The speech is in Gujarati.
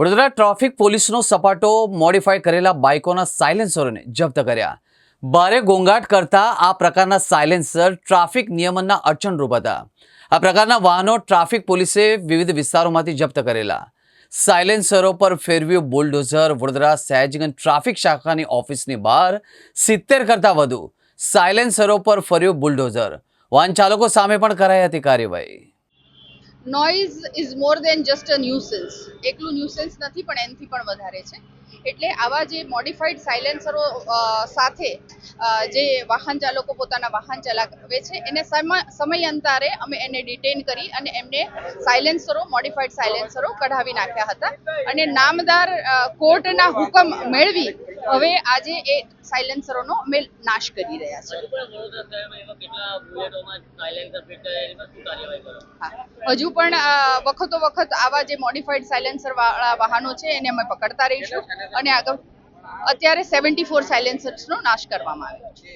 વડોદરા ટ્રાફિક પોલીસનો સપાટો મોડિફાઈ કરેલા બાઇકોના સાયલેન્સરોને જપ્ત કર્યા। ભારે ઘોંઘાટ કરતા આ પ્રકારના સાયલેન્સર ટ્રાફિક નિયમનના અડચણરૂપ હતા। આ પ્રકારના વાહનો ટ્રાફિક પોલીસે વિવિધ વિસ્તારોમાંથી જપ્ત કરેલા। સાયલેન્સરો પર ફેરવ્યું બુલડોઝર। વડોદરા સયાજીગંજ ટ્રાફિક શાખાની ઓફિસની બહાર 70 કરતાં વધુ સાયલેન્સરો પર ફર્યું બુલડોઝર। વાહન ચાલકો સામે પણ કરાઈ હતી કાર્યવાહી। Noise is more than just a nuisance, એકલું ન્યુસન્સ નથી પણ એનાથી પણ વધારે છે। એટલે આવા જે મોડિફાઈડ સાયલેન્સરો સાથે જે વાહન ચાલકો પોતાના વાહન ચલાવે છે એને સમયાંતરે અમે એને ડિટેઇન કરી અને એમને સાયલેન્સરો મોડિફાઈડ સાયલેન્સરો કઢાવી નાખ્યા હતા અને નામદાર કોર્ટના હુકમ મેળવી હવે આજે એ સાયલેન્સરોનો અમે નાશ કરી રહ્યા છીએ। હજુ પણ વખતો વખત આવા જે મોડિફાઈડ સાયલેન્સર વાળા વાહનો છે એને અમે પકડતા રહીશું અને આગળ અત્યારે 74 સાયલેન્સર્સનો નાશ કરવામાં આવ્યો છે।